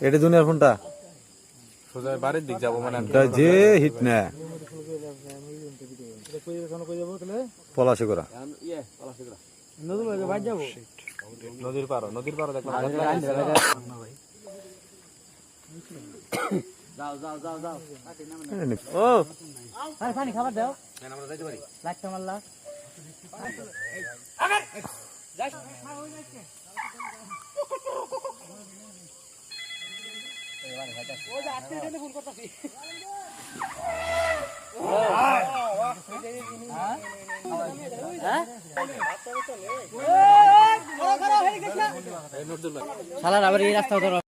এটা দুনিয়ার ফোনটা সোজা বাড়ির দিক যাবো মানে যে হিট না পলাশে করা নদীর পারো দেখো ও পানি খাবার দাও লাগতে মারলা শালার আবার এই রাস্তা ধরো